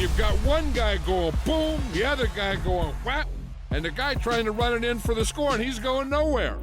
You've got one guy going boom, the other guy going whap, and the guy trying to run it in for the score, and he's going nowhere.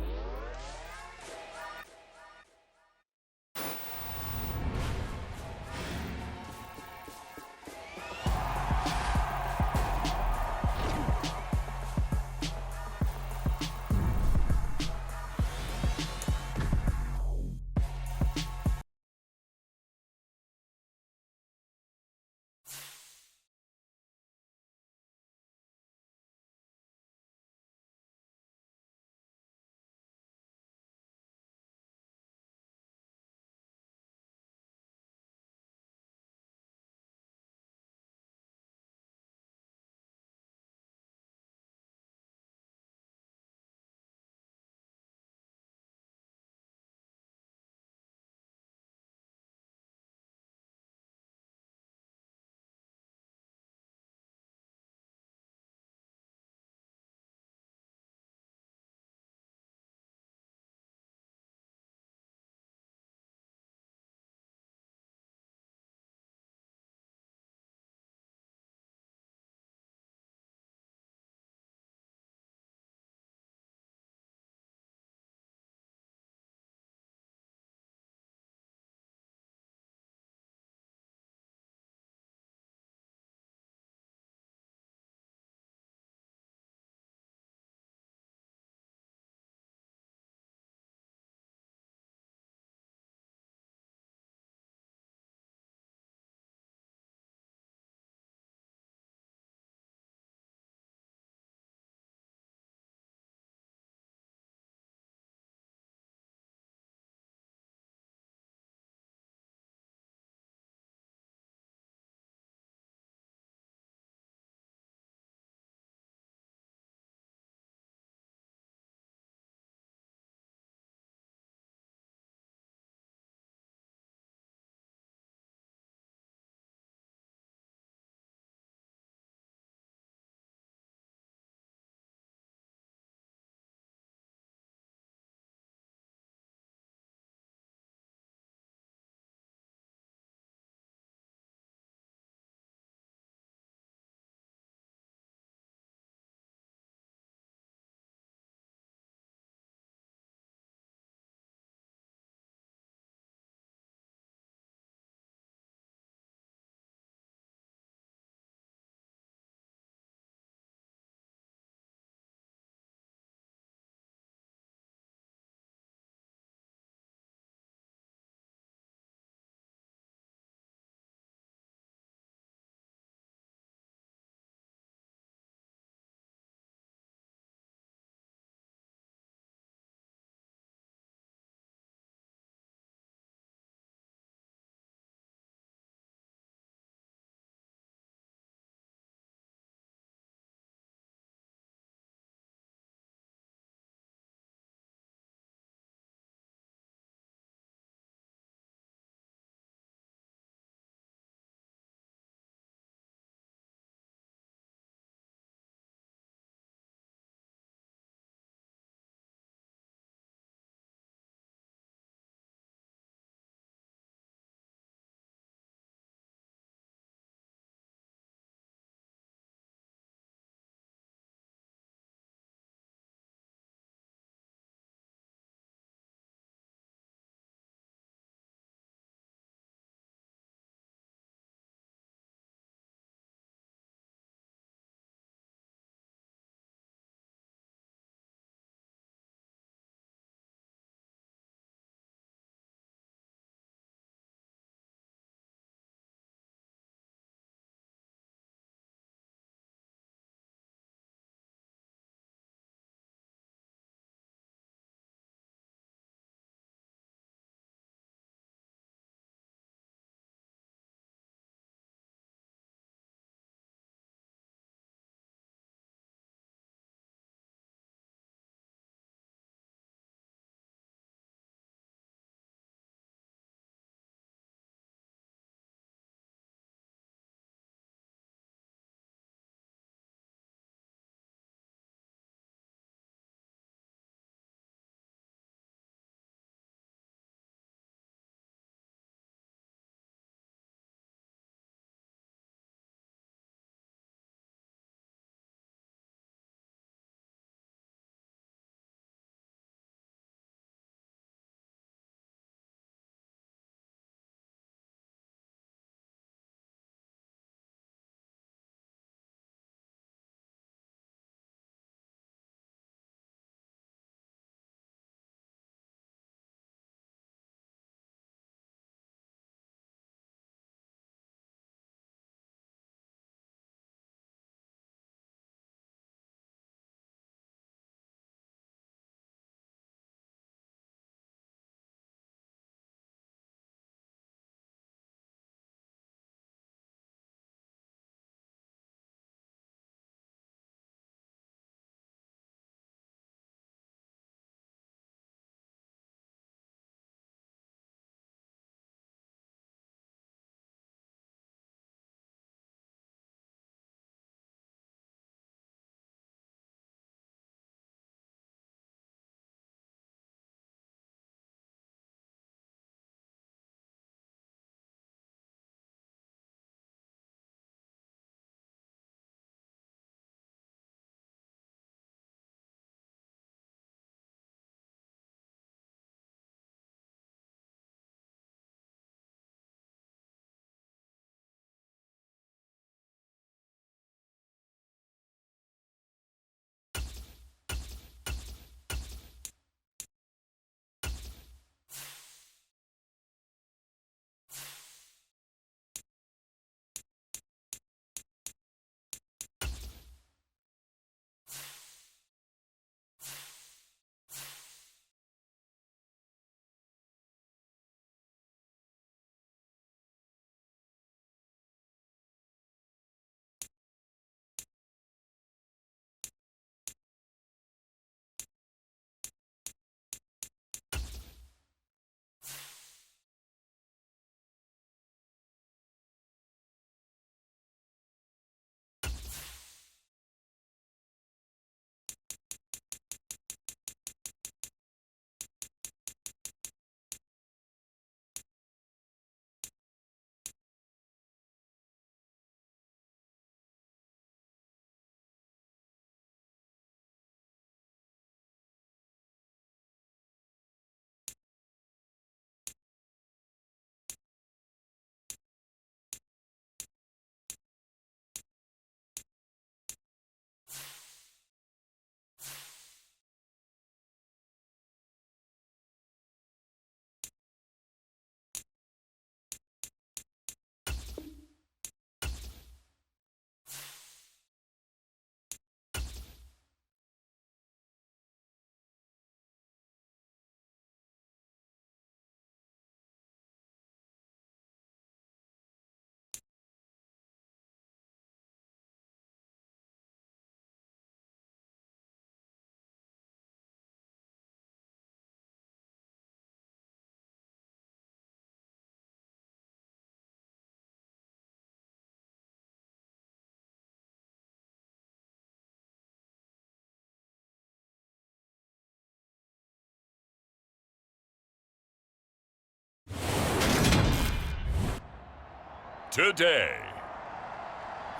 today.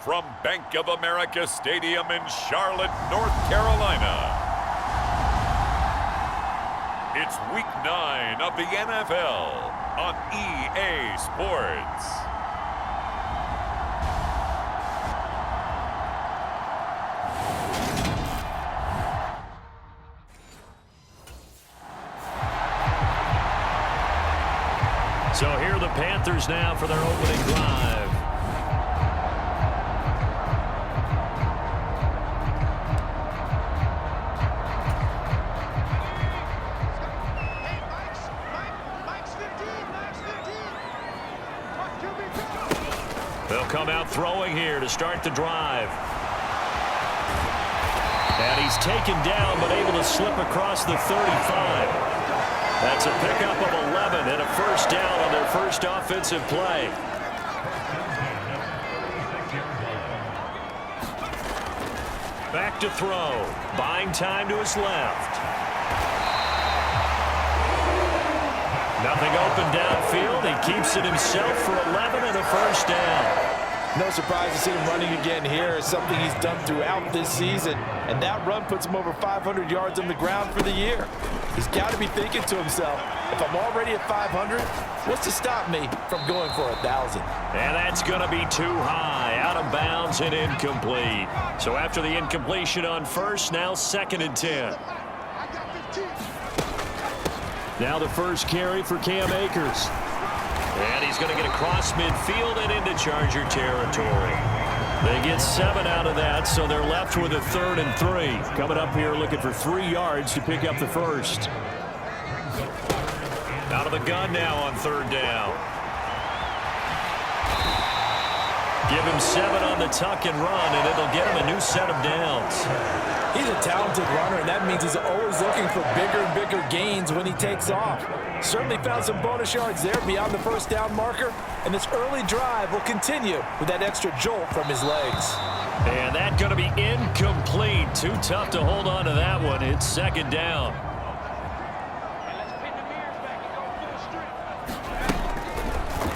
From Bank of America Stadium in Charlotte, North Carolina, it's Week 9 of the NFL on EA Sports. So here are the Panthers now for their opening drive. They'll come out throwing here to start the drive. And he's taken down but able to slip across the 35. That's a pickup of 11 and a first down on their first offensive play. Back to throw. Buying time to his left. Nothing open downfield. He keeps it himself for 11 and a first down. No surprise to see him running again here. It's something he's done throughout this season. And that run puts him over 500 yards on the ground for the year. He's got to be thinking to himself, if I'm already at 500, what's to stop me from going for 1,000? And that's going to be too high. Out of bounds and incomplete. So after the incompletion on first, now 2nd and 10. Now the first carry for Cam Akers. And he's going to get across midfield and into Charger territory. They get 7 out of that, so they're left with a 3rd and 3. Coming up here looking for 3 yards to pick up the first. Out of the gun now on 3rd down. Give him 7 on the tuck and run, and it'll get him a new set of downs. He's a talented runner, and that means he's always looking for bigger and bigger gains when he takes off. Certainly found some bonus yards there beyond the first down marker, and this early drive will continue with that extra jolt from his legs. And that's going to be incomplete. Too tough to hold on to that one. It's 2nd down.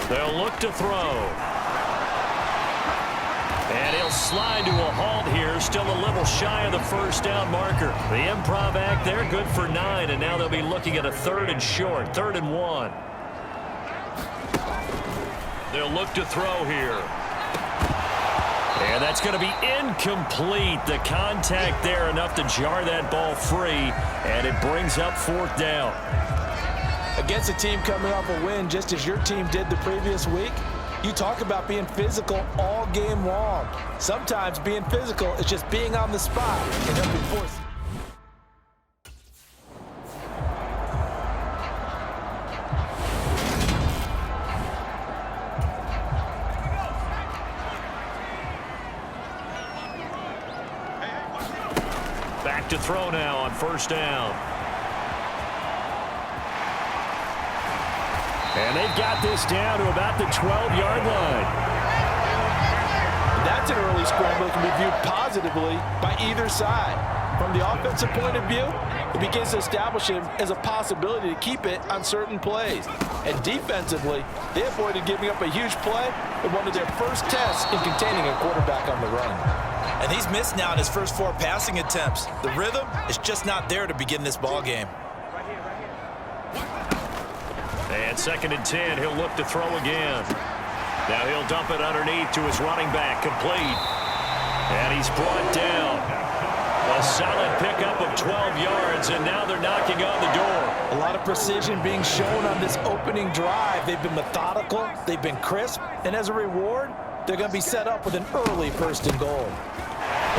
They'll look to throw. And he'll slide to a halt here, still a little shy of the first down marker. The improv act there, good for 9, and now they'll be looking at a 3rd and short, 3rd and 1. They'll look to throw here. And that's going to be incomplete. The contact there enough to jar that ball free, and it brings up 4th down. Against a team coming off a win just as your team did the previous week, you talk about being physical all game long. Sometimes being physical is just being on the spot and helping force. Back to throw now on 1st down. And they've got this down to about the 12-yard line. That's an early scramble that can be viewed positively by either side. From the offensive point of view, it begins to establish him as a possibility to keep it on certain plays. And defensively, they avoided giving up a huge play in one of their first tests in containing a quarterback on the run. And he's missed now in his first 4 passing attempts. The rhythm is just not there to begin this ball game. And 2nd and 10, he'll look to throw again. Now he'll dump it underneath to his running back, complete. And he's brought down. A solid pickup of 12 yards, and now they're knocking on the door. A lot of precision being shown on this opening drive. They've been methodical, they've been crisp, and as a reward, they're going to be set up with an early 1st and goal.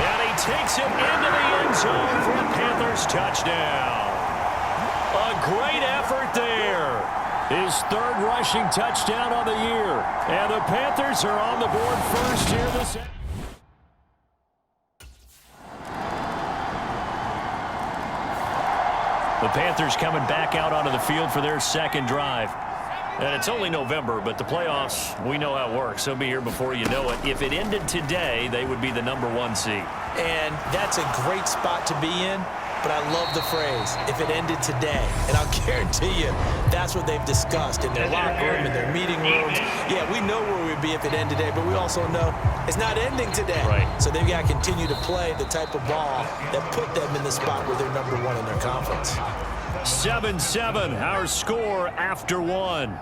And he takes it into the end zone for a Panthers touchdown. A great effort there. His 3rd rushing touchdown on the year. And the Panthers are on the board first here this. The Panthers coming back out onto the field for their 2nd drive. And it's only November, but the playoffs, we know how it works. They'll be here before you know it. If it ended today, they would be the #1 seed. And that's a great spot to be in. but I love the phrase, if it ended today. And I'll guarantee you, that's what they've discussed in their locker room, in their meeting rooms. Yeah, we know where we'd be if it ended today, but we also know it's not ending today. Right. So they've got to continue to play the type of ball that put them in the spot where they're #1 in their conference. 7-7, our score after one.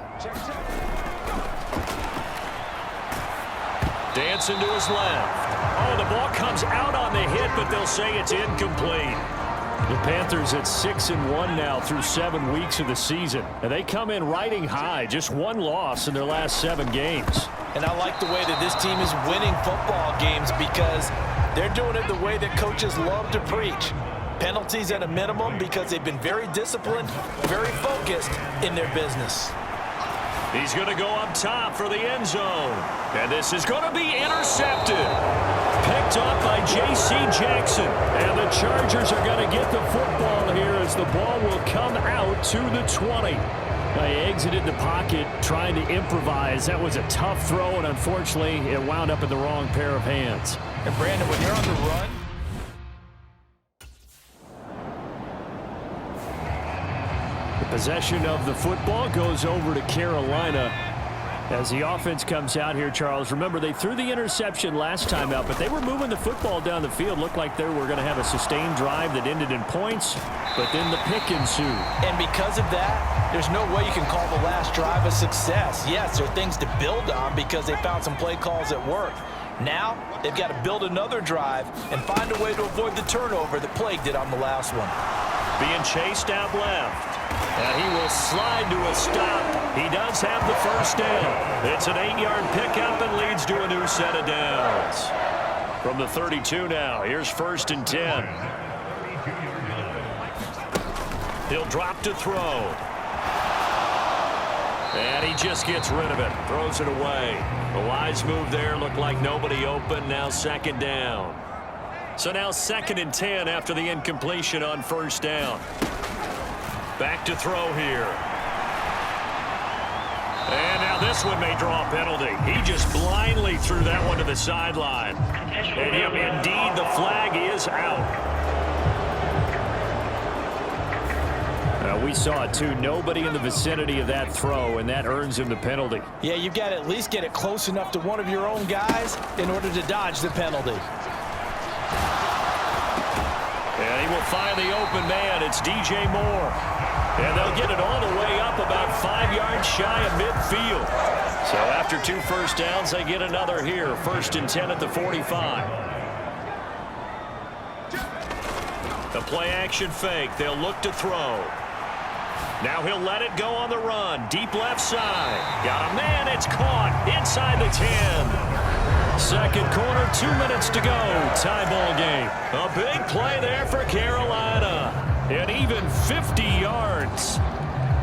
Dancing to his left. Oh, the ball comes out on the hit, but they'll say it's incomplete. The Panthers at 6-1 now through 7 weeks of the season. And they come in riding high, just one loss in their last 7 games. And I like the way that this team is winning football games because they're doing it the way that coaches love to preach. Penalties at a minimum because they've been very disciplined, very focused in their business. He's going to go up top for the end zone. And this is going to be intercepted. Picked up by J.C. Jackson. And the Chargers are going to get the football here as the ball will come out to the 20. They exited the pocket trying to improvise. That was a tough throw, and unfortunately, it wound up in the wrong pair of hands. And Brandon, when you're on the run, Possession of the football goes over to Carolina as the offense comes out here, Charles. Remember, they threw the interception last time out, but they were moving the football down the field. Looked like they were going to have a sustained drive that ended in points, but then the pick ensued. and because of that, there's no way you can call the last drive a success. Yes, there are things to build on because they found some play calls that work. Now, they've got to build another drive and find a way to avoid the turnover that plagued it on the last one. Being chased out left. And he will slide to a stop. He does have the first down. It's an 8-yard pickup and leads to a new set of downs. From the 32 now, here's 1st and 10. He'll drop to throw. And he just gets rid of it. Throws it away. A wise move there. Looked like nobody open. Now 2nd down. So now 2nd and 10 after the incompletion on 1st down. Back to throw here. And now this one may draw a penalty. He just blindly threw that one to the sideline. And indeed, the flag is out. We saw it too. Nobody in the vicinity of that throw, and that earns him the penalty. Yeah, you've got to at least get it close enough to one of your own guys in order to dodge the penalty. And he will find the open man. It's DJ Moore. And they'll get it all the way up about 5 yards shy of midfield. So after 2 first downs, they get another here. 1st and 10 at the 45. The play action fake. They'll look to throw. Now he'll let it go on the run. Deep left side. Got a man. It's caught inside the 10. Second quarter, 2 minutes to go. Tie ball game. A big play there for Carolina. And even 50 yards.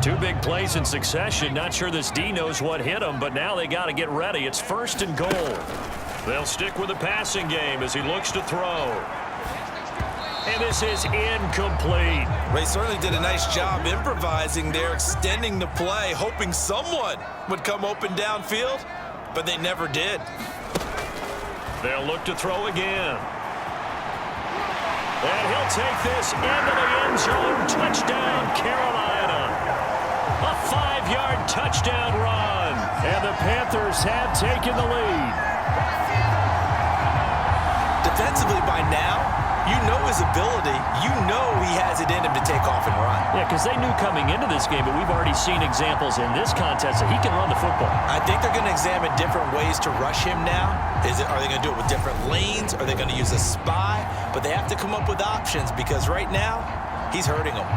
2 big plays in succession. Not sure this D knows what hit him, but now they got to get ready. It's 1st and goal. They'll stick with the passing game as he looks to throw. And this is incomplete. Ray certainly did a nice job improvising there, extending the play, hoping someone would come open downfield, but they never did. They'll look to throw again. And he'll take this into the end zone. Touchdown, Carolina. A 5-yard touchdown run. And the Panthers have taken the lead. Defensively by now, you know his ability. You know he has it in him to take off and run. Yeah, because they knew coming into this game, but we've already seen examples in this contest that he can run the football. I think they're going to examine different ways to rush him now. Are they going to do it with different lanes? Are they going to use a spy? But they have to come up with options because right now, he's hurting them.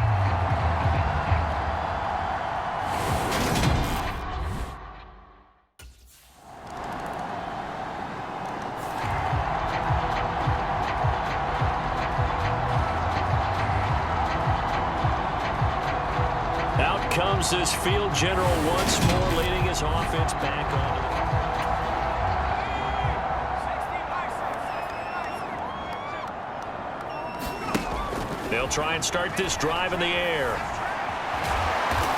Out comes this field general once more, leading his offense back on. They'll try and start this drive in the air.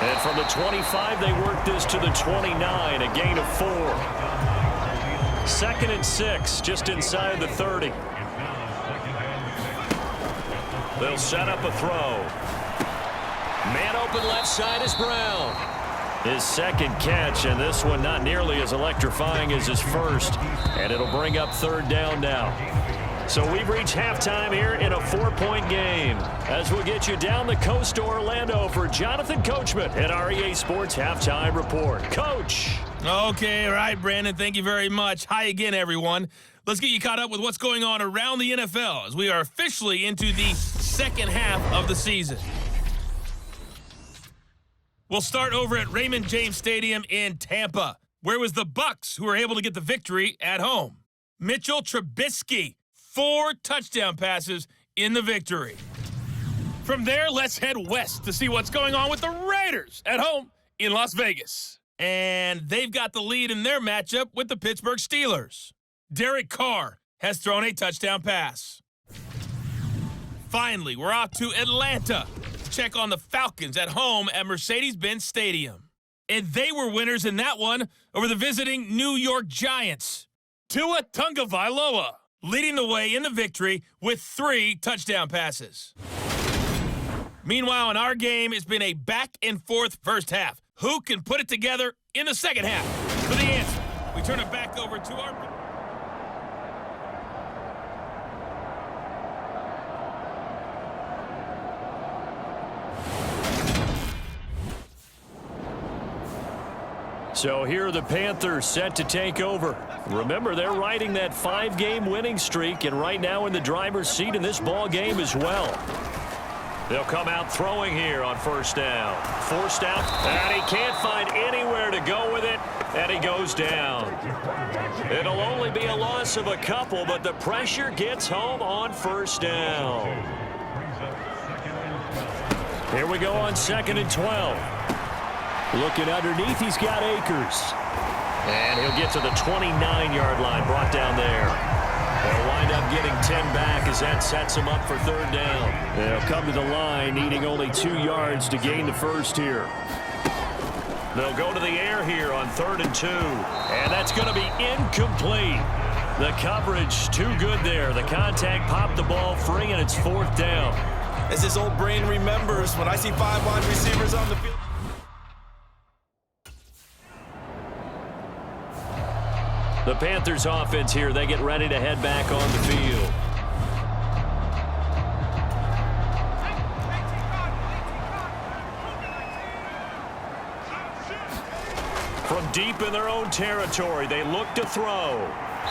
And from the 25, they work this to the 29, a gain of 4. 2nd and 6, just inside the 30. They'll set up a throw. Man open left side is Brown. His second catch, and this one not nearly as electrifying as his first. And it'll bring up third down now. So we've reached halftime here in a 4-point game. As we'll get you down the coast to Orlando for Jonathan Coachman at our EA Sports Halftime Report. Coach. Okay, all right, Brandon, thank you very much. Hi again, everyone. Let's get you caught up with what's going on around the NFL as we are officially into the second half of the season. We'll start over at Raymond James Stadium in Tampa, where it was the Bucs who were able to get the victory at home. Mitchell Trubisky, 4 touchdown passes in the victory. From there, let's head west to see what's going on with the Raiders at home in Las Vegas. And they've got the lead in their matchup with the Pittsburgh Steelers. Derek Carr has thrown a touchdown pass. Finally, we're off to Atlanta to check on the Falcons at home at Mercedes-Benz Stadium. And they were winners in that one over the visiting New York Giants. Tua Tagovailoa leading the way in the victory with 3 touchdown passes. Meanwhile, in our game, it's been a back-and-forth first half. Who can put it together in the second half? For the answer, we turn it back over to our... So here are the Panthers set to take over. Remember, they're riding that 5-game winning streak, and right now in the driver's seat in this ball game as well. They'll come out throwing here on first down. Forced out, and he can't find anywhere to go with it, and he goes down. It'll only be a loss of a couple, but the pressure gets home on first down. Here we go on 2nd and 12. Looking underneath, he's got Akers. And he'll get to the 29-yard line, brought down there. They'll wind up getting 10 back as that sets him up for third down. They'll come to the line, needing only 2 yards to gain the first here. They'll go to the air here on 3rd and 2. And that's going to be incomplete. The coverage too good there. The contact popped the ball free, and it's 4th down. As his old brain remembers, when I see 5 wide receivers on the field. The Panthers offense here, they get ready to head back on the field. From deep in their own territory, they look to throw.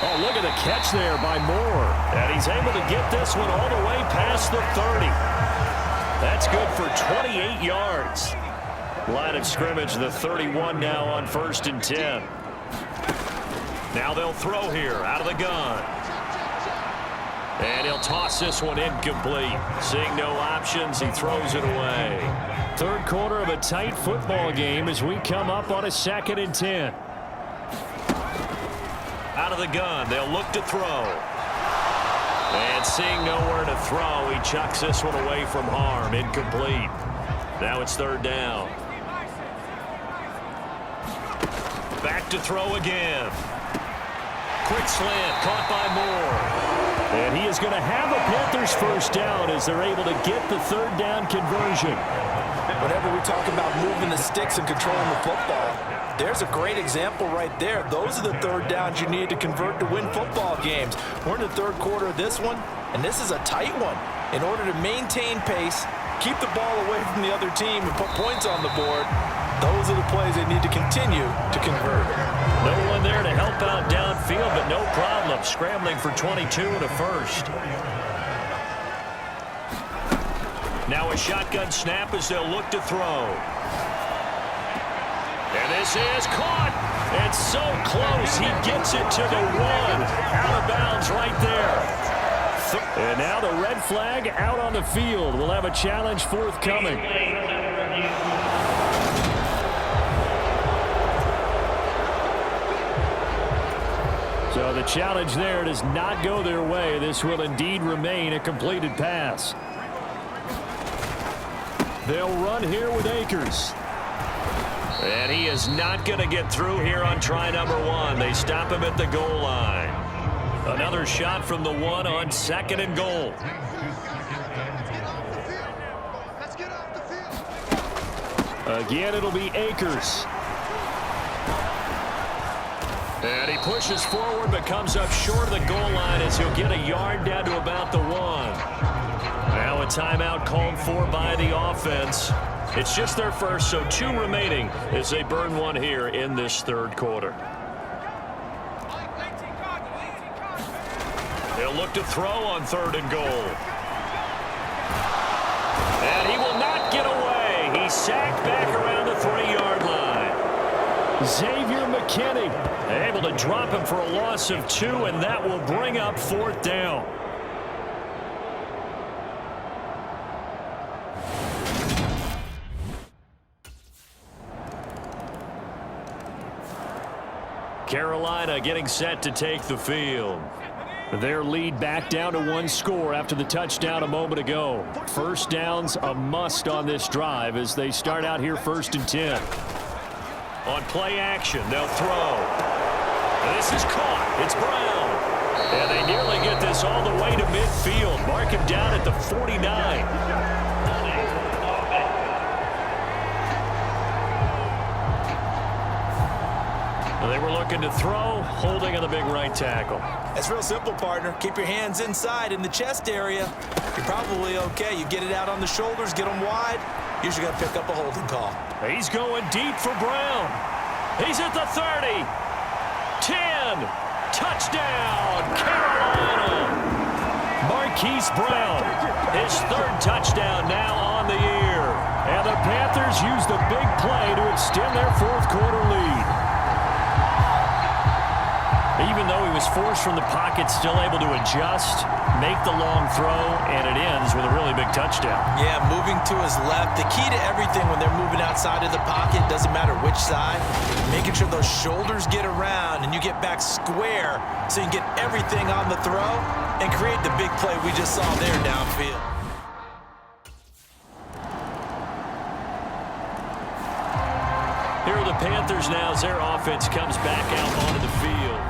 Oh, look at the catch there by Moore. And he's able to get this one all the way past the 30. That's good for 28 yards. Line of scrimmage, the 31 now on 1st and 10. Now they'll throw here out of the gun. And he'll toss this one incomplete. Seeing no options, he throws it away. Third quarter of a tight football game as we come up on a 2nd and 10. Out of the gun, they'll look to throw. And seeing nowhere to throw, he chucks this one away from harm. Incomplete. Now it's 3rd down. Back to throw again. Quick slant, caught by Moore. And he is going to have a Panthers first down as they're able to get the 3rd down conversion. Whenever we talk about moving the sticks and controlling the football, there's a great example right there. Those are the 3rd downs you need to convert to win football games. We're in the 3rd quarter of this one, and this is a tight one. In order to maintain pace, keep the ball away from the other team, and put points on the board, those are the plays they need to continue to convert. No one there to help out downfield, but no problem. Scrambling for 22 and a first. Now a shotgun snap as they'll look to throw. And this is caught. And so close, he gets it to the 1. Out of bounds right there. And now the red flag out on the field. We'll have a challenge forthcoming. So the challenge there does not go their way. This will indeed remain a completed pass. They'll run here with Akers. And he is not going to get through here on try number 1. They stop him at the goal line. Another shot from the 1 on 2nd and goal. Again, it'll be Akers. And he pushes forward but comes up short of the goal line as he'll get a yard down to about the 1. Now a timeout called for by the offense. It's just their first, so 2 remaining as they burn 1 here in this third quarter. They'll look to throw on 3rd and goal. And he will not get away. He's sacked back around the 3-yard line. Xavier McKinney able to drop him for a loss of 2, and that will bring up 4th down. Carolina getting set to take the field. Their lead back down to 1 score after the touchdown a moment ago. First down's a must on this drive as they start out here 1st and 10. On play action, they'll throw. This is caught. It's Brown. And they nearly get this all the way to midfield. Mark him down at the 49. They were looking to throw, holding on the big right tackle. It's real simple, partner. Keep your hands inside in the chest area. You're probably okay. You get it out on the shoulders, get them wide. Usually got to pick up a holding call. He's going deep for Brown. He's at the 30. 10. Touchdown, Carolina. Marquise Brown, his 3rd touchdown now on the year. And the Panthers use the big play to extend their 4th quarter lead. Even though he was forced from the pocket, still able to adjust, make the long throw, and it ends with a really big touchdown. Yeah, moving to his left. The key to everything when they're moving outside of the pocket, doesn't matter which side, making sure those shoulders get around and you get back square so you can get everything on the throw and create the big play we just saw there downfield. Here are the Panthers now as their offense comes back out onto the field.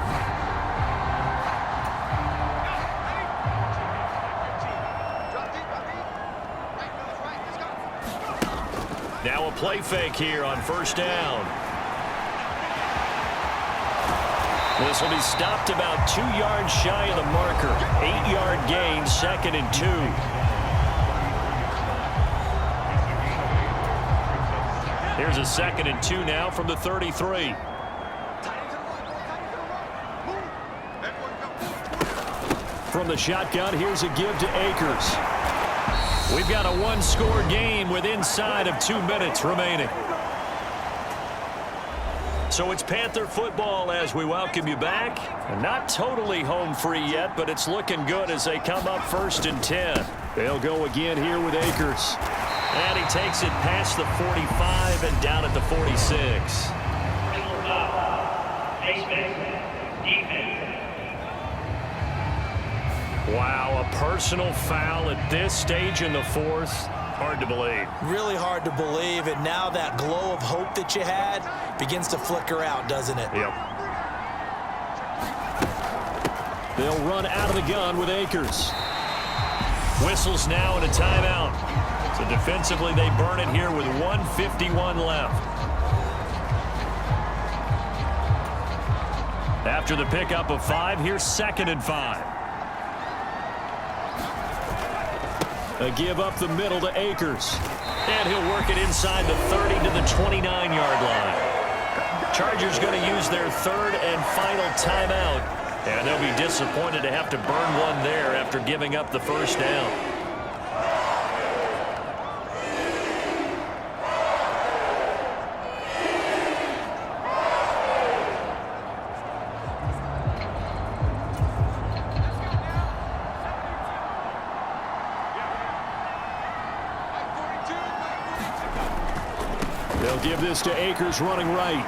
Now a play fake here on 1st down. This will be stopped about 2 yards shy of the marker. 8-yard gain, 2nd and 2. Here's a 2nd and 2 now from the 33. From the shotgun, here's a give to Akers. We've got a 1-score game with inside of 2 minutes remaining. So it's Panther football as we welcome you back. And not totally home free yet, but it's looking good as they come up 1st and 10. They'll go again here with Akers. And he takes it past the 45 and down at the 46. Wow, a personal foul at this stage in the 4th. Hard to believe. Really hard to believe, and now that glow of hope that you had begins to flicker out, doesn't it? Yep. They'll run out of the gun with Akers. Whistles now and a timeout. So defensively, they burn it here with 1:51 left. After the pickup of 5, here's 2nd and 5. A give up the middle to Akers. And he'll work it inside the 30 to the 29-yard line. Chargers going to use their 3rd and final timeout. And they'll be disappointed to have to burn 1 there after giving up the 1st down. They'll give this to Akers running right.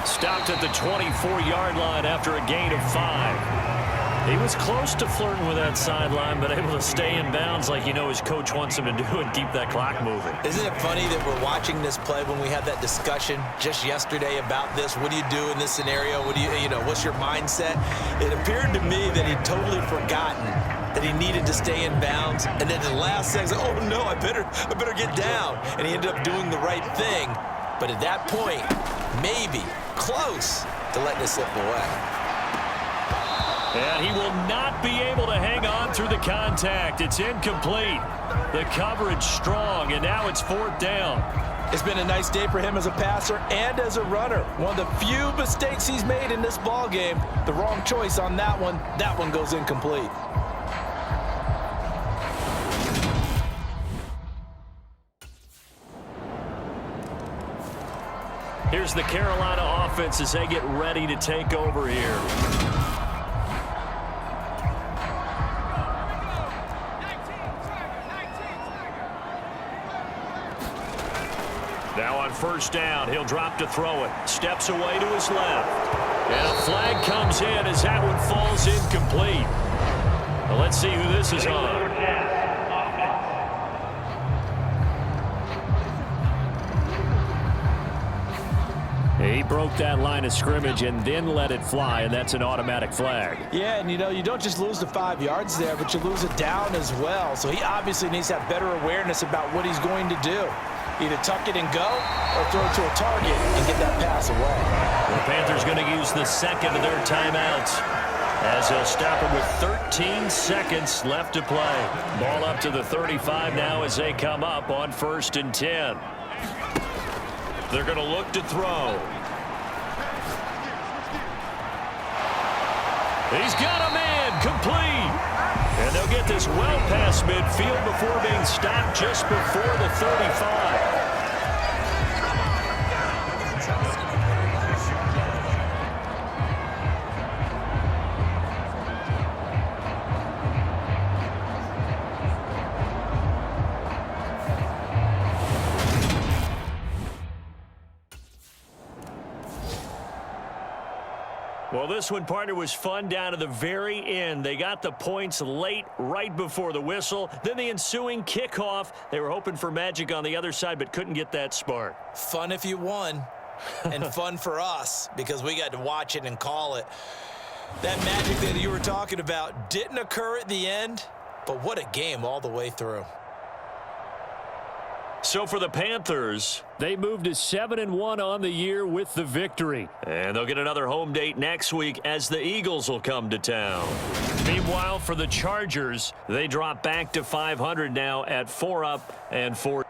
Stopped at the 24-yard line after a gain of 5. He was close to flirting with that sideline, but able to stay in bounds like his coach wants him to do and keep that clock moving. Isn't it funny that we're watching this play when we had that discussion just yesterday about this? What do you do in this scenario? What do what's your mindset? It appeared to me that he'd totally forgotten that he needed to stay in bounds, and then the last second, oh no, I better get down. And he ended up doing the right thing. But at that point, maybe close to letting it slip away. And he will not be able to hang on through the contact. It's incomplete. The coverage strong, and now it's 4th down. It's been a nice day for him as a passer and as a runner. One of the few mistakes he's made in this ball game. The wrong choice on that one. That one goes incomplete. Here's the Carolina offense as they get ready to take over here. Now on 1st down, he'll drop to throw it. Steps away to his left. And a flag comes in as that one falls incomplete. Well, let's see who this is on. He broke that line of scrimmage and then let it fly, and that's an automatic flag. Yeah, and you don't just lose the 5 yards there, but you lose it down as well. So he obviously needs to have better awareness about what he's going to do. Either tuck it and go or throw it to a target and get that pass away. The Panthers going to use the second of their timeouts as they'll stop it with 13 seconds left to play. Ball up to the 35 now as they come up on 1st and 10. They're going to look to throw. He's got a man complete. And they'll get this well past midfield before being stopped just before the 35. Well, this one, partner, was fun down to the very end. They got the points late, right before the whistle. Then the ensuing kickoff. They were hoping for magic on the other side, but couldn't get that spark. Fun if you won, and fun for us because we got to watch it and call it. That magic that you were talking about didn't occur at the end, but what a game all the way through. So for the Panthers, they moved to 7-1 on the year with the victory. And they'll get another home date next week as the Eagles will come to town. Meanwhile, for the Chargers, they drop back to 500 now at 4-up and 4.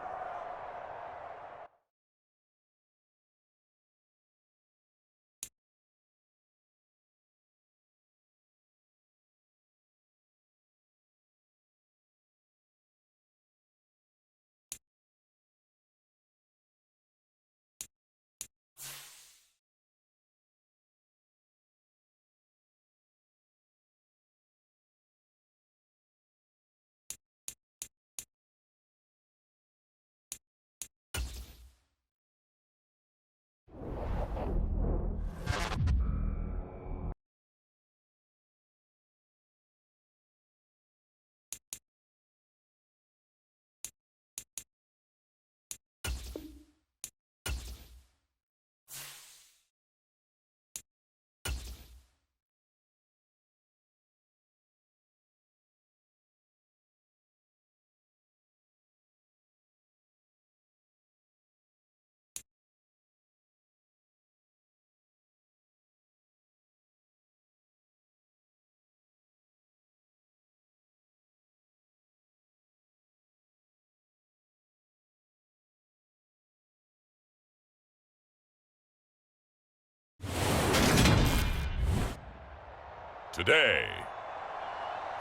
Today,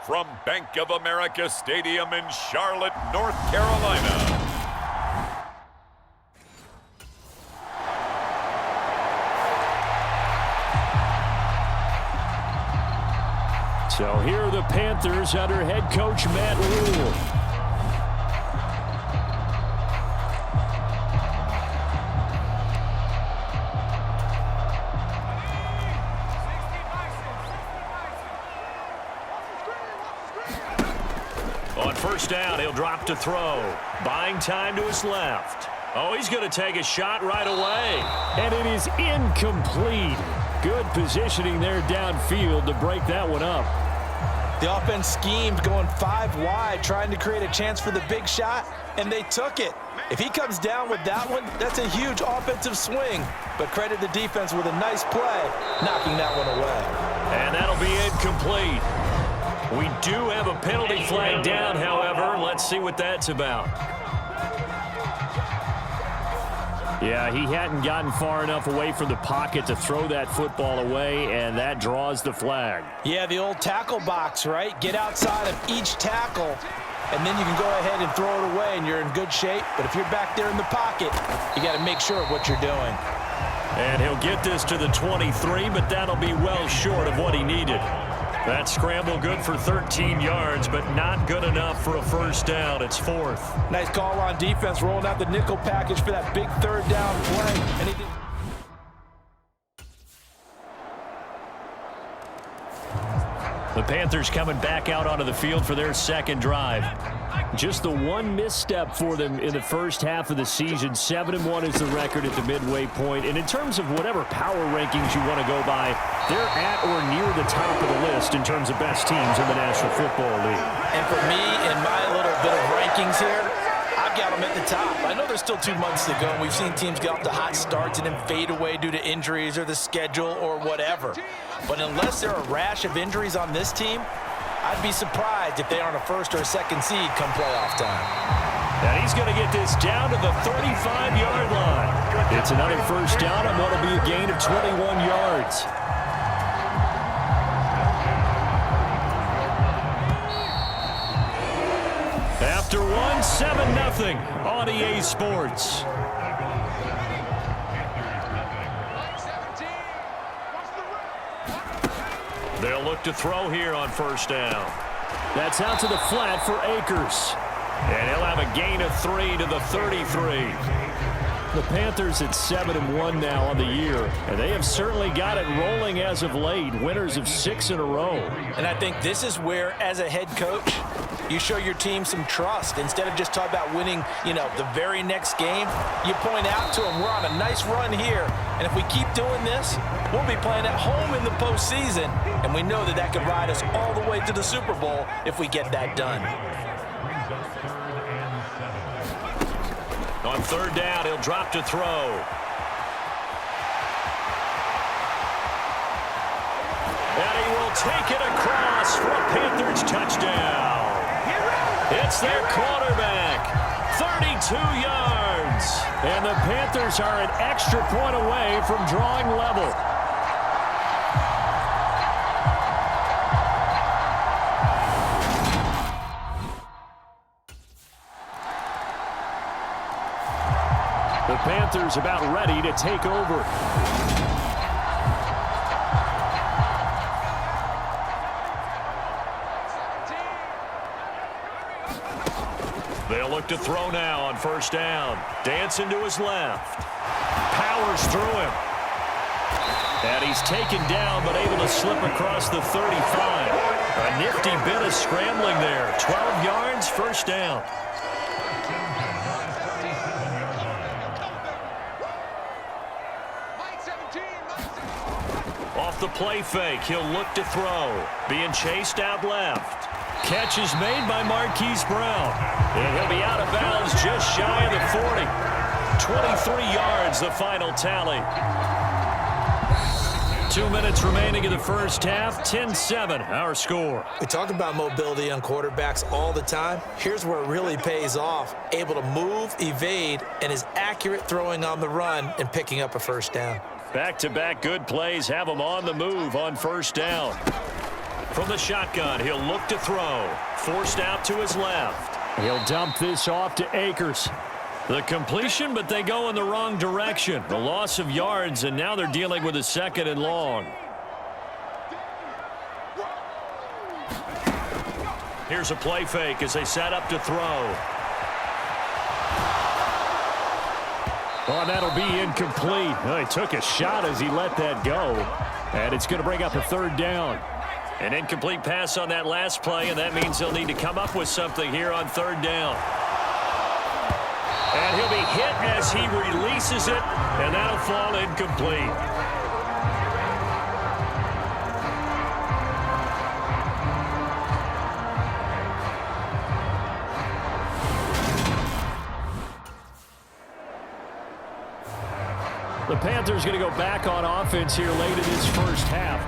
from Bank of America Stadium in Charlotte, North Carolina. So here are the Panthers under head coach Matt Rule. first down, he'll drop to throw. Buying time to his left. Oh, he's going to take a shot right away. And it is incomplete. Good positioning there downfield to break that one up. The offense schemed going 5 wide, trying to create a chance for the big shot, and they took it. If he comes down with that one, that's a huge offensive swing. But credit the defense with a nice play, knocking that one away. And that'll be incomplete. We do have a penalty flag down, however. Let's see what that's about. Yeah, he hadn't gotten far enough away from the pocket to throw that football away, and that draws the flag. Yeah, the old tackle box, right? Get outside of each tackle, and then you can go ahead and throw it away, and you're in good shape. But if you're back there in the pocket, you got to make sure of what you're doing. And he'll get this to the 23, but that'll be well short of what he needed. That scramble good for 13 yards, but not good enough for a first down. It's 4th. Nice call on defense, rolling out the nickel package for that big third down play. And he did. The Panthers coming back out onto the field for their second drive. Just the one misstep for them in the first half of the season. 7-1 is the record at the midway point. And in terms of whatever power rankings you want to go by, they're at or near the top of the list in terms of best teams in the National Football League. And for me, in my little bit of rankings here, I've got them at the top. I know there's still 2 months to go, and we've seen teams get off to hot starts and then fade away due to injuries or the schedule or whatever. But unless there are a rash of injuries on this team, I'd be surprised if they aren't a first or a second seed come playoff time. And he's going to get this down to the 35-yard line. It's another first down on what will be a gain of 21 yards. After one, 7-0 on EA Sports. They'll look to throw here on first down. That's out to the flat for Akers. And he'll have a gain of 3 to the 33. The Panthers at 7-1 now on the year, and they have certainly got it rolling as of late. Winners of 6 in a row. And I think this is where, as a head coach, you show your team some trust. Instead of just talking about winning, the very next game, you point out to them, we're on a nice run here, and if we keep doing this, we'll be playing at home in the postseason, and we know that could ride us all the way to the Super Bowl if we get that done. On third down, he'll drop to throw. And he will take it across for a Panthers touchdown. It's their quarterback, 32 yards. And the Panthers are an extra point away from drawing level. The Panthers about ready to take over. They'll look to throw now on first down. Dancing to his left. Powers through him. And he's taken down but able to slip across the 35. A nifty bit of scrambling there. 12 yards, first down. Off the play fake, he'll look to throw. Being chased out left. Catch is made by Marquise Brown. And he'll be out of bounds just shy of the 40. 23 yards, the final tally. 2 minutes remaining in the first half. 10-7, our score. We talk about mobility on quarterbacks all the time. Here's where it really pays off. Able to move, evade, and is accurate throwing on the run and picking up a first down. Back-to-back good plays have him on the move on first down. From the shotgun, he'll look to throw. Forced out to his left. He'll dump this off to Akers. The completion, but they go in the wrong direction. The loss of yards, and now they're dealing with a 2nd and long. Here's a play fake as they set up to throw. Oh, that'll be incomplete. Well, he took a shot as he let that go. And it's going to bring up a third down. An incomplete pass on that last play, and that means they'll need to come up with something here on third down. And he'll be hit as he releases it, and that'll fall incomplete. The Panthers going to go back on offense here late in this first half.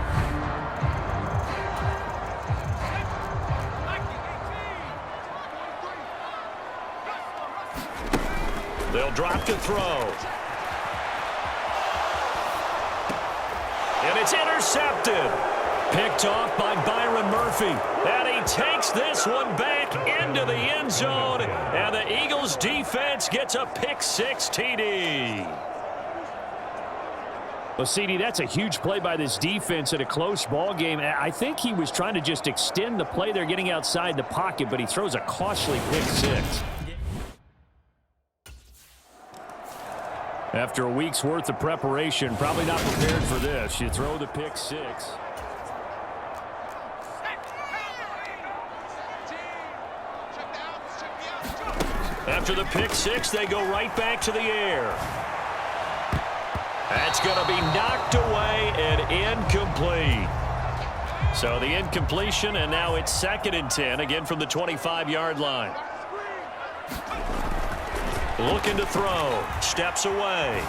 They'll drop to throw. And it's intercepted. Picked off by Byron Murphy. And he takes this one back into the end zone. And the Eagles defense gets a pick-6 TD. Well, CD, that's a huge play by this defense in a close ball game. I think he was trying to just extend the play. They're getting outside the pocket, but he throws a costly pick-6. After a week's worth of preparation, probably not prepared for this. You throw the pick-6. After the pick-6, they go right back to the air. That's going to be knocked away and incomplete. So the incompletion, and now it's 2nd and 10, again from the 25-yard line. Looking to throw. Steps away.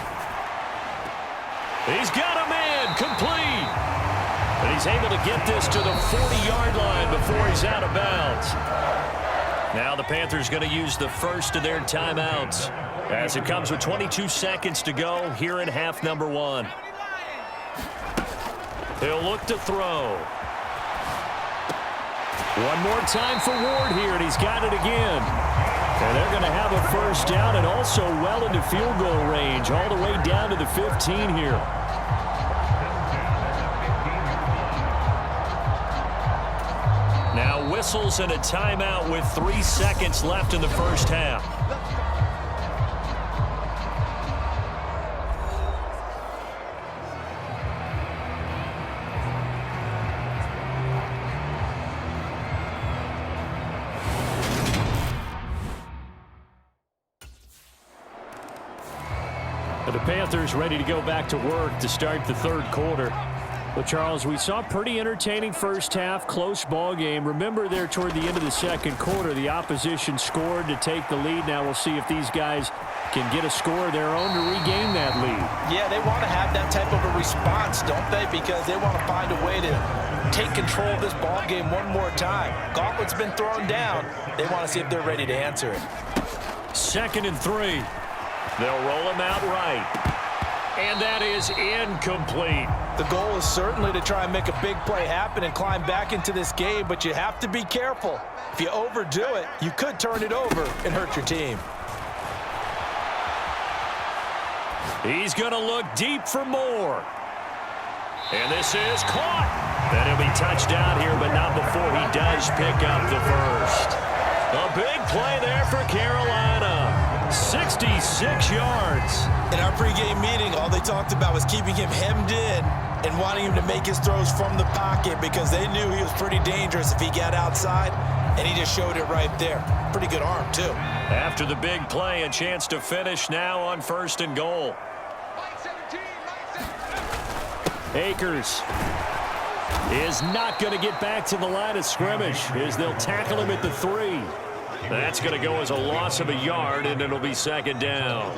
He's got a man. Complete. And he's able to get this to the 40-yard line before he's out of bounds. Now the Panthers going to use the first of their timeouts as it comes with 22 seconds to go here in half number 1. He'll look to throw. One more time for Ward here, and he's got it again. And they're going to have a first down and also well into field goal range, all the way down to the 15 here. Now whistles and a timeout with 3 seconds left in the first half. The Panthers ready to go back to work to start the third quarter. Well, Charles, we saw a pretty entertaining first half, close ball game. Remember there toward the end of the second quarter, the opposition scored to take the lead. Now we'll see if these guys can get a score of their own to regain that lead. Yeah, they want to have that type of a response, don't they? Because they want to find a way to take control of this ball game one more time. Gauntlet's been thrown down. They want to see if they're ready to answer it. 2nd and 3. They'll roll him out right. And that is incomplete. The goal is certainly to try and make a big play happen and climb back into this game, but you have to be careful. If you overdo it, you could turn it over and hurt your team. He's going to look deep for more. And this is caught. And he'll be touched down here, but not before he does pick up the first. A big play there for Carolina. 66 yards. In our pregame meeting, all they talked about was keeping him hemmed in and wanting him to make his throws from the pocket because they knew he was pretty dangerous if he got outside, and he just showed it right there. Pretty good arm, too. After the big play, a chance to finish now on 1st and goal. Akers is not going to get back to the line of scrimmage as they'll tackle him at the 3. That's going to go as a loss of a yard, and it'll be 2nd down.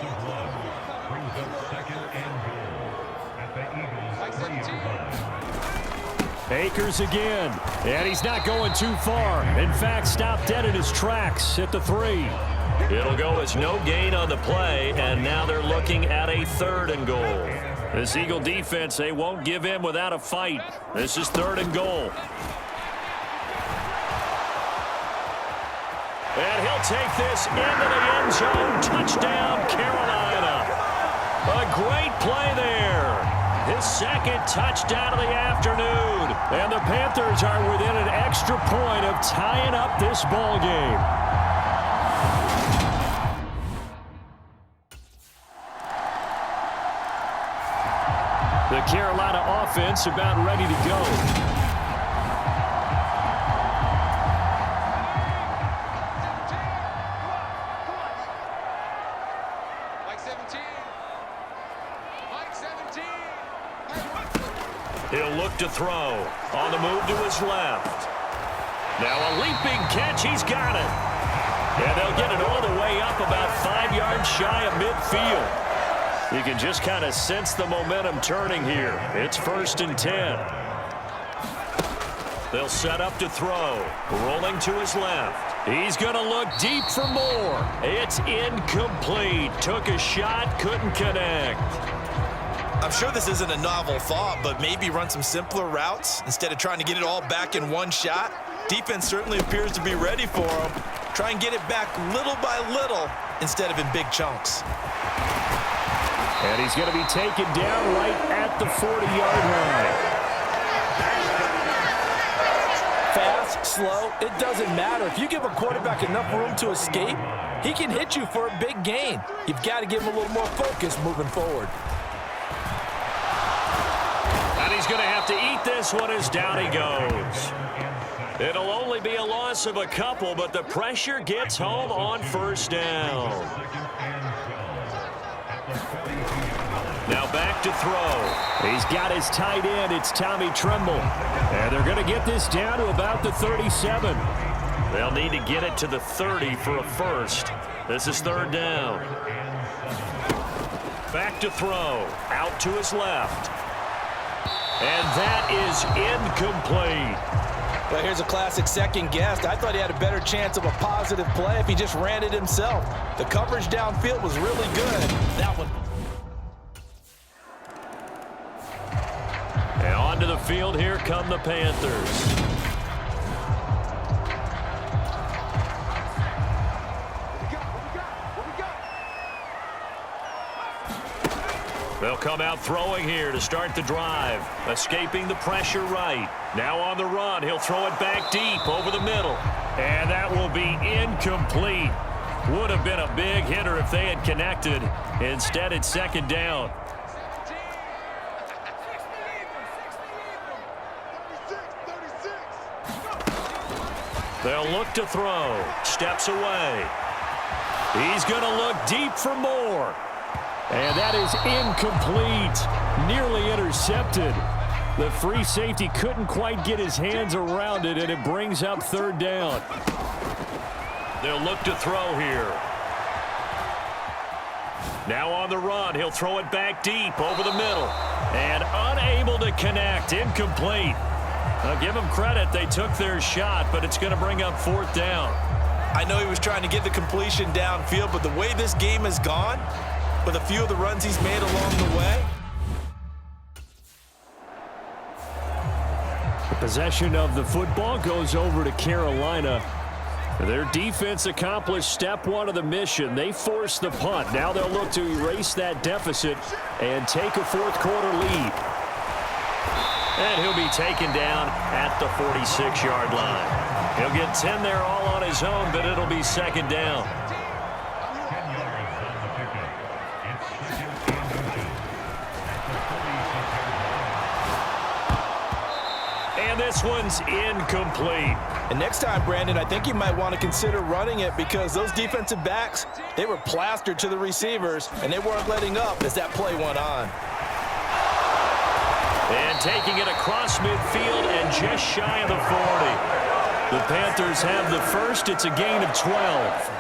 Akers again, and he's not going too far. In fact, stopped dead in his tracks at the 3. It'll go as no gain on the play, and now they're looking at a 3rd and goal. This Eagle defense, they won't give in without a fight. This is 3rd and goal. And he'll take this into the end zone. Touchdown, Carolina. A great play there. His 2nd touchdown of the afternoon. And the Panthers are within an extra point of tying up this ball game. The Carolina offense about ready to go. to throw. On the move to his left. Now a leaping catch. He's got it. And they'll get it all the way up about 5 yards shy of midfield. You can just kind of sense the momentum turning here. It's 1st and 10. They'll set up to throw. Rolling to his left. He's going to look deep for more. It's incomplete. Took a shot, couldn't connect. I'm sure this isn't a novel thought, but maybe run some simpler routes instead of trying to get it all back in one shot. Defense certainly appears to be ready for him. Try and get it back little by little instead of in big chunks. And he's going to be taken down right at the 40-yard line. Fast, slow, it doesn't matter. If you give a quarterback enough room to escape, he can hit you for a big gain. You've got to give him a little more focus moving forward. And he's going to have to eat this one as down he goes. It'll only be a loss of a couple, but the pressure gets home on 1st down. Now back to throw. He's got his tight end. It's Tommy Tremble. And they're going to get this down to about the 37. They'll need to get it to the 30 for a first. This is 3rd down. Back to throw. Out to his left. And that is incomplete. Well, here's a classic second guess. I thought he had a better chance of a positive play if he just ran it himself. The coverage downfield was really good. That one. And onto the field, here come the Panthers. They'll come out throwing here to start the drive. Escaping the pressure right. Now on the run, he'll throw it back deep over the middle. And that will be incomplete. Would have been a big hitter if they had connected. Instead, it's 2nd down. They'll look to throw. Steps away. He's going to look deep for more. And that is incomplete. Nearly intercepted. The free safety couldn't quite get his hands around it, and it brings up 3rd down. They'll look to throw here. Now on the run, he'll throw it back deep over the middle. And unable to connect. Incomplete. I'll give them credit. They took their shot, but it's going to bring up 4th down. I know he was trying to get the completion downfield, but the way this game has gone, with a few of the runs he's made along the way. The possession of the football goes over to Carolina. Their defense accomplished step 1 of the mission. They forced the punt. Now they'll look to erase that deficit and take a 4th quarter lead. And he'll be taken down at the 46-yard line. He'll get 10 there all on his own, but it'll be 2nd down. And this one's incomplete. And next time, Brandon, I think you might want to consider running it because those defensive backs, they were plastered to the receivers, and they weren't letting up as that play went on. And taking it across midfield and just shy of the 40. The Panthers have the first. It's a gain of 12.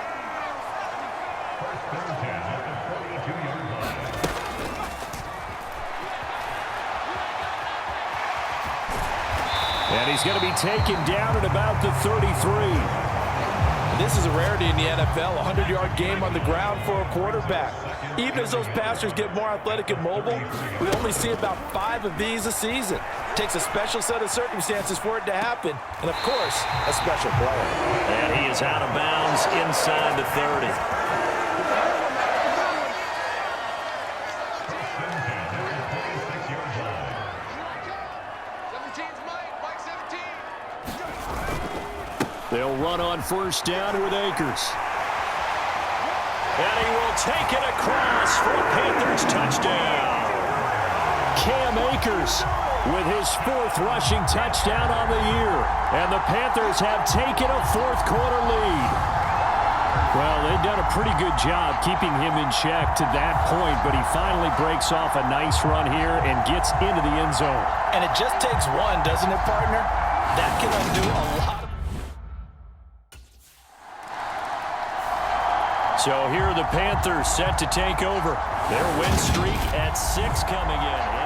And he's going to be taken down at about the 33. This is a rarity in the NFL, a 100-yard game on the ground for a quarterback. Even as those passers get more athletic and mobile, we only see about 5 of these a season. It takes a special set of circumstances for it to happen, and of course, a special player. And he is out of bounds inside the 30. They'll run on 1st down with Akers. And he will take it across for a Panthers touchdown. Cam Akers with his 4th rushing touchdown on the year. And the Panthers have taken a 4th quarter lead. Well, they've done a pretty good job keeping him in check to that point, but he finally breaks off a nice run here and gets into the end zone. And it just takes one, doesn't it, partner? That can undo a lot. So here are the Panthers set to take over. Their win streak at 6 coming in.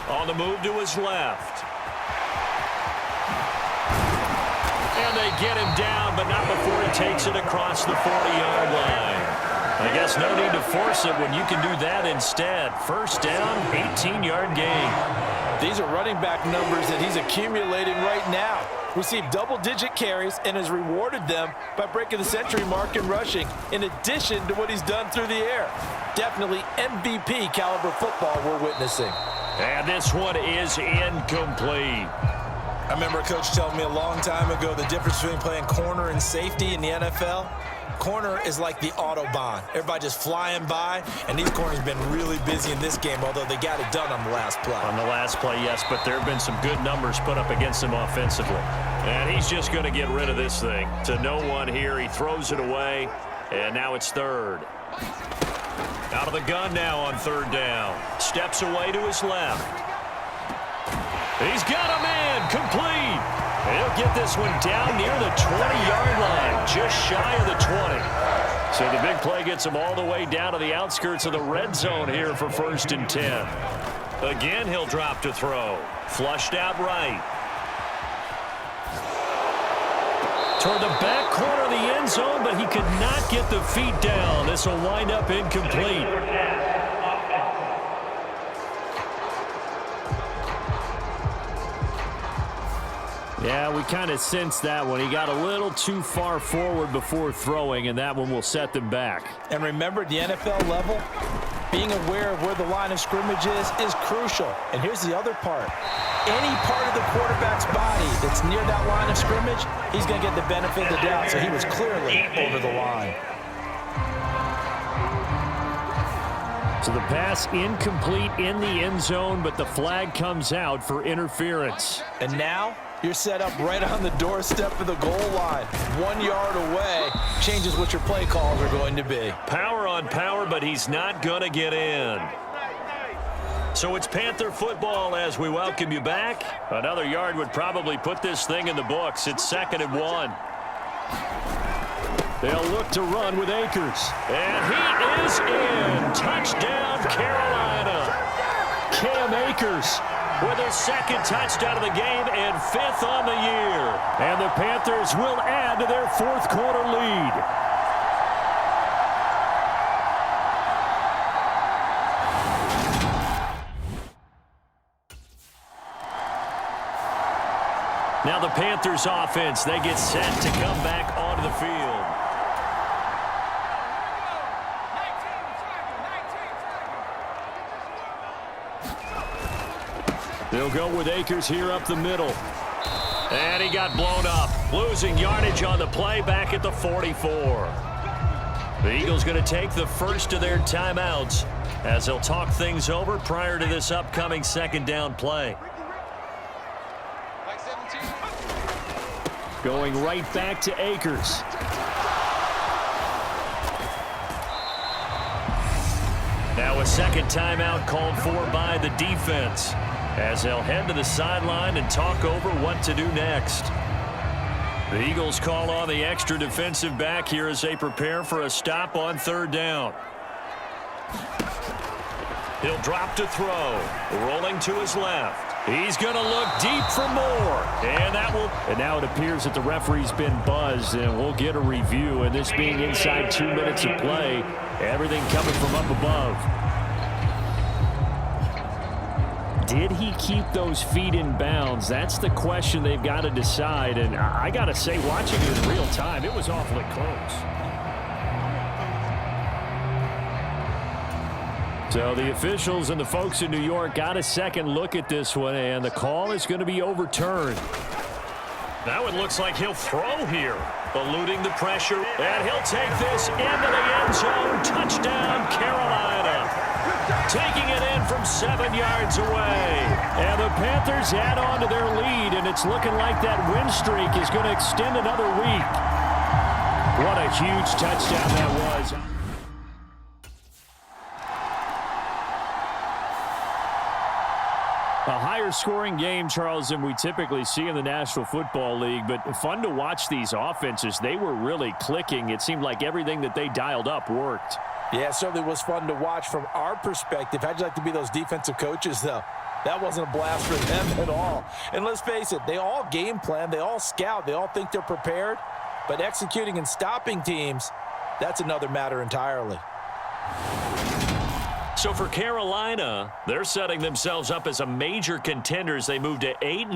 On the move to his left. And they get him down, but not before he takes it across the 40-yard line. I guess no need to force it when you can do that instead. First down, 18-yard gain. These are running back numbers that he's accumulating right now. Received double-digit carries and has rewarded them by breaking the century mark in rushing, in addition to what he's done through the air. Definitely MVP caliber football we're witnessing. And this one is incomplete. I remember a coach telling me a long time ago the difference between playing corner and safety in the NFL. Corner is like the Autobahn. Everybody just flying by, and these corners have been really busy in this game, although they got it done on the last play. On the last play, yes, but there have been some good numbers put up against him offensively. And he's just going to get rid of this thing. To no one here, he throws it away, and now it's third. Out of the gun now on third down. Steps away to his left. He's got a man, complete. He'll get this one down near the 20-yard line, just shy of the 20. So the big play gets him all the way down to the outskirts of the red zone here for 1st and 10. Again, he'll drop to throw. Flushed out right. Toward the back corner of the end zone, but he could not get the feet down. This will wind up incomplete. Yeah, we kind of sensed that one. He got a little too far forward before throwing, and that one will set them back. And remember, at the NFL level, being aware of where the line of scrimmage is crucial. And here's the other part. Any part of the quarterback's body that's near that line of scrimmage, he's going to get the benefit of the doubt. So he was clearly over the line. So the pass incomplete in the end zone, but the flag comes out for interference. And now you're set up right on the doorstep of the goal line. 1 yard away changes what your play calls are going to be. Power on power, but he's not going to get in. So it's Panther football as we welcome you back. Another yard would probably put this thing in the books. It's 2nd and 1. They'll look to run with Akers. And he is in. Touchdown, Carolina. Cam Akers with his 2nd touchdown of the game and 5th on the year. And the Panthers will add to their 4th quarter lead. Now the Panthers offense, they get set to come back onto the field. They'll go with Akers here up the middle. And he got blown up. Losing yardage on the play back at the 44. The Eagles going to take the first of their timeouts as they'll talk things over prior to this upcoming 2nd down play. Going right back to Akers. Now a 2nd timeout called for by the defense as they'll head to the sideline and talk over what to do next. The Eagles call on the extra defensive back here as they prepare for a stop on 3rd down. He'll drop to throw. Rolling to his left. He's going to look deep for more. And now it appears that the referee's been buzzed, and we'll get a review. And this being inside 2 minutes of play, everything coming from up above. Did he keep those feet in bounds? That's the question they've got to decide. And I got to say, watching it in real time, it was awfully close. So the officials and the folks in New York got a second look at this one, and the call is going to be overturned. That one looks like he'll throw here, eluding the pressure, and he'll take this into the end zone. Touchdown, Carolina. taking it in from 7 yards away. And the Panthers add on to their lead, and it's looking like that win streak is going to extend another week. What a huge touchdown that was. A higher scoring game, Charles, than we typically see in the National Football League, but fun to watch these offenses. They were really clicking. It seemed like everything that they dialed up worked. Yeah, it certainly was fun to watch from our perspective. How'd you like to be those defensive coaches, though? That wasn't a blast for them at all. And let's face it, they all game plan, they all scout, they all think they're prepared, but executing and stopping teams, that's another matter entirely. So for Carolina, they're setting themselves up as a major contender as they move to 8.